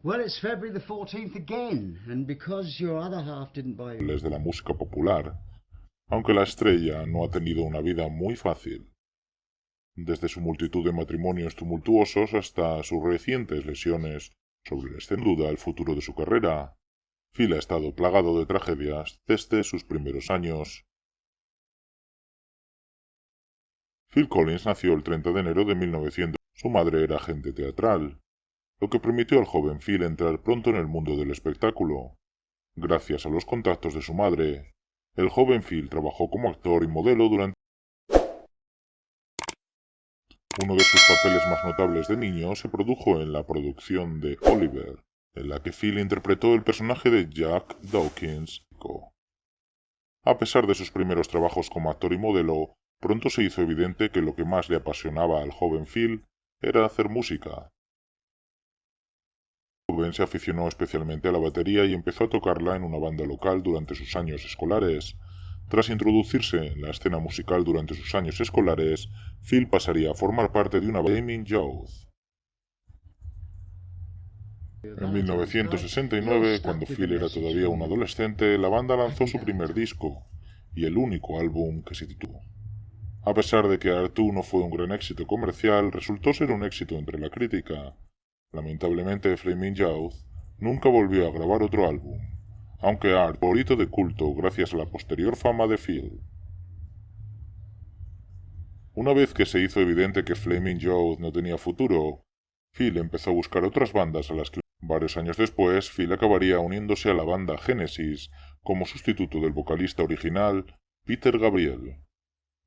Well, it's February the 14th again, and because your other half didn't buy you... De la música popular, aunque la estrella no ha tenido una vida muy fácil. Desde su multitud de matrimonios tumultuosos hasta sus recientes lesiones sobre el escenario, duda el futuro de su carrera, Phil ha estado plagado de tragedias desde sus primeros años. Phil Collins nació el 30 de enero de 1900. Su madre era agente teatral, lo que permitió al joven Phil entrar pronto en el mundo del espectáculo. Gracias a los contactos de su madre, el joven Phil trabajó como actor y modelo durante uno de sus papeles más notables de niño se produjo en la producción de Oliver, en la que Phil interpretó el personaje de Jack Dawkins. A pesar de sus primeros trabajos como actor y modelo, pronto se hizo evidente que lo que más le apasionaba al joven Phil era hacer música. El joven se aficionó especialmente a la batería y empezó a tocarla en una banda local durante sus años escolares. Tras introducirse en la escena musical durante sus años escolares, Phil pasaría a formar parte de una banda Flaming Youth. En 1969, cuando Phil era todavía un adolescente, la banda lanzó su primer disco, y el único álbum que se tituló. A pesar de que Art 2 no fue un gran éxito comercial, resultó ser un éxito entre la crítica. Lamentablemente, Flaming Youth nunca volvió a grabar otro álbum, aunque Art fue favorito de culto gracias a la posterior fama de Phil. Una vez que se hizo evidente que Flaming Youth no tenía futuro, Phil empezó a buscar otras bandas a las que varios años después Phil acabaría uniéndose a la banda Genesis como sustituto del vocalista original Peter Gabriel.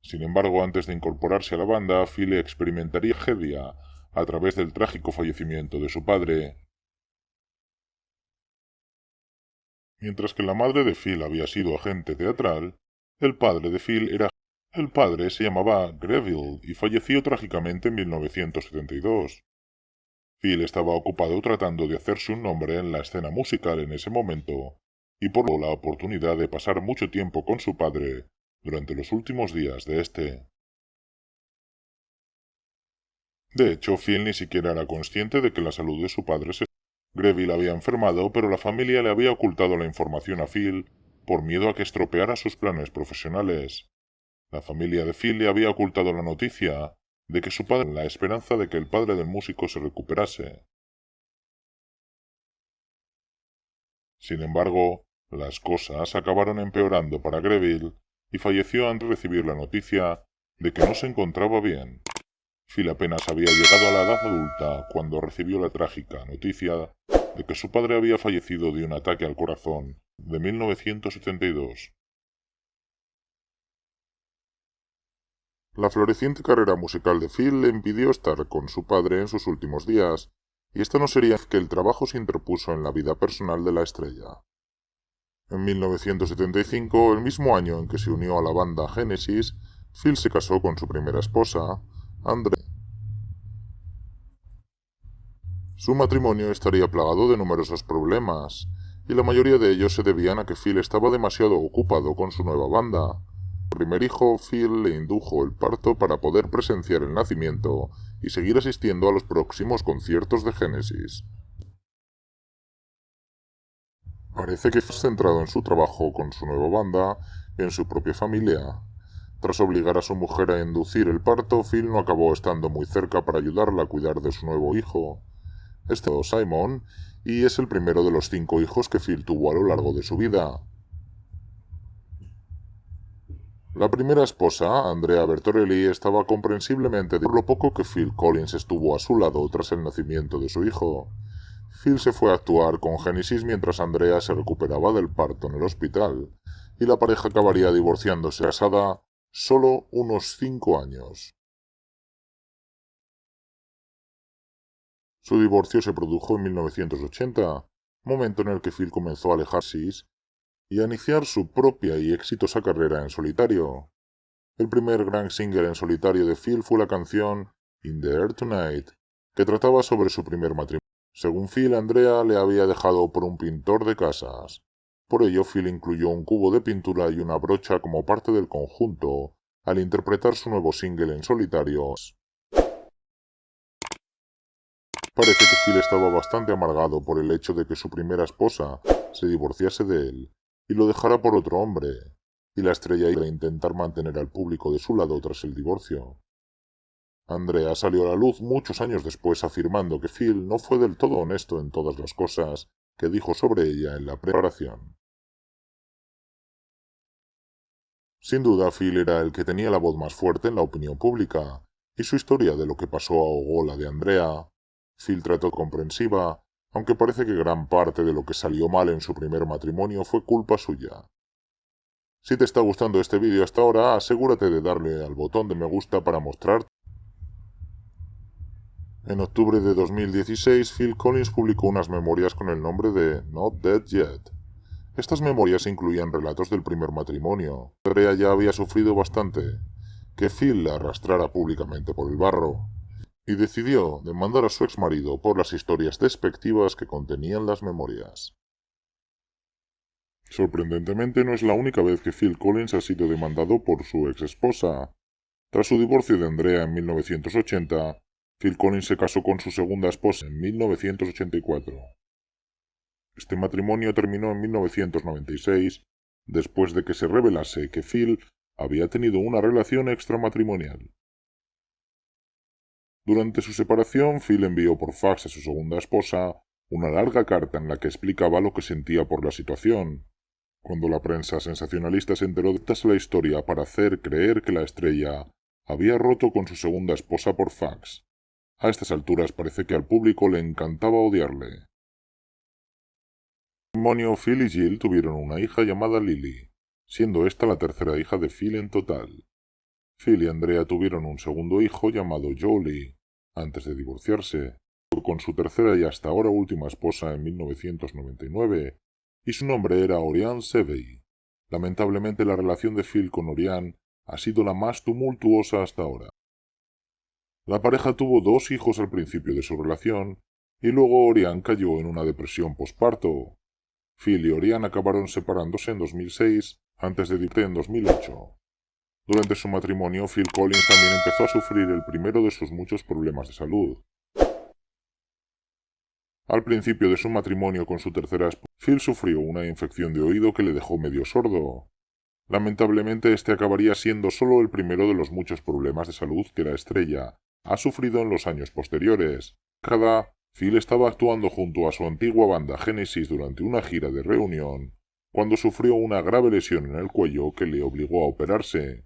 Sin embargo, antes de incorporarse a la banda, Phil experimentaría tragedia a través del trágico fallecimiento de su padre. Mientras que la madre de Phil había sido agente teatral, el padre de Phil era... El padre se llamaba Greville y falleció trágicamente en 1972. Phil estaba ocupado tratando de hacerse un nombre en la escena musical en ese momento, y por la oportunidad de pasar mucho tiempo con su padre durante los últimos días de este. De hecho, Phil ni siquiera era consciente de que la salud de su padre se... Greville había enfermado, pero la familia le había ocultado la información a Phil por miedo a que estropeara sus planes profesionales. La familia de Phil le había ocultado la noticia de que su padre, la esperanza de que el padre del músico se recuperase. Sin embargo, las cosas acabaron empeorando para Greville y falleció antes de recibir la noticia de que no se encontraba bien. Phil apenas había llegado a la edad adulta cuando recibió la trágica noticia de que su padre había fallecido de un ataque al corazón de 1972. La floreciente carrera musical de Phil le impidió estar con su padre en sus últimos días, y esto no sería que el trabajo se interpuso en la vida personal de la estrella. En 1975, el mismo año en que se unió a la banda Genesis, Phil se casó con su primera esposa, Andrea. Su matrimonio estaría plagado de numerosos problemas, y la mayoría de ellos se debían a que Phil estaba demasiado ocupado con su nueva banda. Su primer hijo, Phil, le indujo el parto para poder presenciar el nacimiento y seguir asistiendo a los próximos conciertos de Genesis. Parece que fue centrado en su trabajo con su nueva banda y en su propia familia. Tras obligar a su mujer a inducir el parto, Phil no acabó estando muy cerca para ayudarla a cuidar de su nuevo hijo. Este es Simon, y es el primero de los 5 hijos que Phil tuvo a lo largo de su vida. La primera esposa, Andrea Bertorelli, estaba comprensiblemente por lo poco que Phil Collins estuvo a su lado tras el nacimiento de su hijo. Phil se fue a actuar con Genesis mientras Andrea se recuperaba del parto en el hospital, y la pareja acabaría divorciándose casada solo unos 5 años. Su divorcio se produjo en 1980, momento en el que Phil comenzó a alejarse y a iniciar su propia y exitosa carrera en solitario. El primer gran single en solitario de Phil fue la canción In the Air Tonight, que trataba sobre su primer matrimonio. Según Phil, Andrea le había dejado por un pintor de casas. Por ello, Phil incluyó un cubo de pintura y una brocha como parte del conjunto al interpretar su nuevo single en solitario. Parece que Phil estaba bastante amargado por el hecho de que su primera esposa se divorciase de él y lo dejara por otro hombre, y la estrella iba a intentar mantener al público de su lado tras el divorcio. Andrea salió a la luz muchos años después afirmando que Phil no fue del todo honesto en todas las cosas que dijo sobre ella en la preparación. Sin duda, Phil era el que tenía la voz más fuerte en la opinión pública, y su historia de lo que pasó ahogó la de Andrea. Phil trató comprensiva, aunque parece que gran parte de lo que salió mal en su primer matrimonio fue culpa suya. Si te está gustando este vídeo hasta ahora, asegúrate de darle al botón de me gusta para mostrarte. En octubre de 2016, Phil Collins publicó unas memorias con el nombre de Not Dead Yet. Estas memorias incluían relatos del primer matrimonio. Andrea ya había sufrido bastante, que Phil la arrastrara públicamente por el barro, y decidió demandar a su exmarido por las historias despectivas que contenían las memorias. Sorprendentemente, no es la única vez que Phil Collins ha sido demandado por su exesposa. Tras su divorcio de Andrea en 1980, Phil Collins se casó con su segunda esposa en 1984. Este matrimonio terminó en 1996, después de que se revelase que Phil había tenido una relación extramatrimonial. Durante su separación, Phil envió por fax a su segunda esposa una larga carta en la que explicaba lo que sentía por la situación. Cuando la prensa sensacionalista se enteró de la historia para hacer creer que la estrella había roto con su segunda esposa por fax. A estas alturas parece que al público le encantaba odiarle. En el matrimonio, Phil y Jill tuvieron una hija llamada Lily, siendo esta la tercera hija de Phil en total. Phil y Andrea tuvieron un segundo hijo llamado Jolie, antes de divorciarse, con su tercera y hasta ahora última esposa en 1999, y su nombre era Oriane Sevey. Lamentablemente la relación de Phil con Oriane ha sido la más tumultuosa hasta ahora. La pareja tuvo 2 hijos al principio de su relación, y luego Oriane cayó en una depresión posparto. Phil y Oriane acabaron separándose en 2006, antes de divorciarse en 2008. Durante su matrimonio, Phil Collins también empezó a sufrir el primero de sus muchos problemas de salud. Al principio de su matrimonio con su tercera esposa, Phil sufrió una infección de oído que le dejó medio sordo. Lamentablemente, este acabaría siendo solo el primero de los muchos problemas de salud que la estrella ha sufrido en los años posteriores. Phil estaba actuando junto a su antigua banda Genesis durante una gira de reunión, cuando sufrió una grave lesión en el cuello que le obligó a operarse.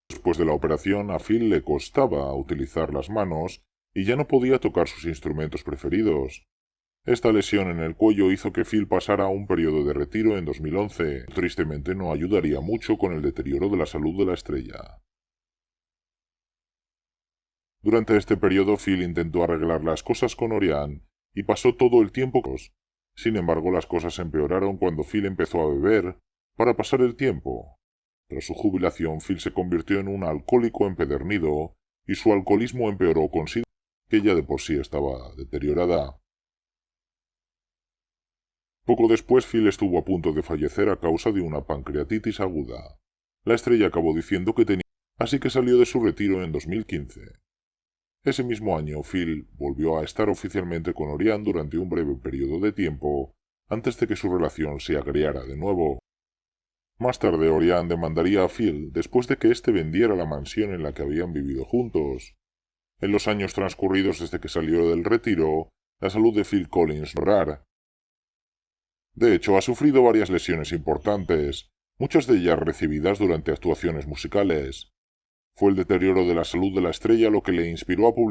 Después de la operación, a Phil le costaba utilizar las manos y ya no podía tocar sus instrumentos preferidos. Esta lesión en el cuello hizo que Phil pasara un periodo de retiro en 2011. Tristemente no ayudaría mucho con el deterioro de la salud de la estrella. Durante este periodo, Phil intentó arreglar las cosas con Oriane y pasó todo el tiempo con ellos. Sin embargo, las cosas empeoraron cuando Phil empezó a beber para pasar el tiempo. Tras su jubilación, Phil se convirtió en un alcohólico empedernido y su alcoholismo empeoró considerablemente, que ya de por sí estaba deteriorada. Poco después, Phil estuvo a punto de fallecer a causa de una pancreatitis aguda. La estrella acabó diciendo que tenía, así que salió de su retiro en 2015. Ese mismo año, Phil volvió a estar oficialmente con Oriane durante un breve periodo de tiempo, antes de que su relación se agriara de nuevo. Más tarde, Oriane demandaría a Phil después de que éste vendiera la mansión en la que habían vivido juntos. En los años transcurridos desde que salió del retiro, la salud de Phil Collins no era rara. De hecho, ha sufrido varias lesiones importantes, muchas de ellas recibidas durante actuaciones musicales. Fue el deterioro de la salud de la estrella lo que le inspiró a publicar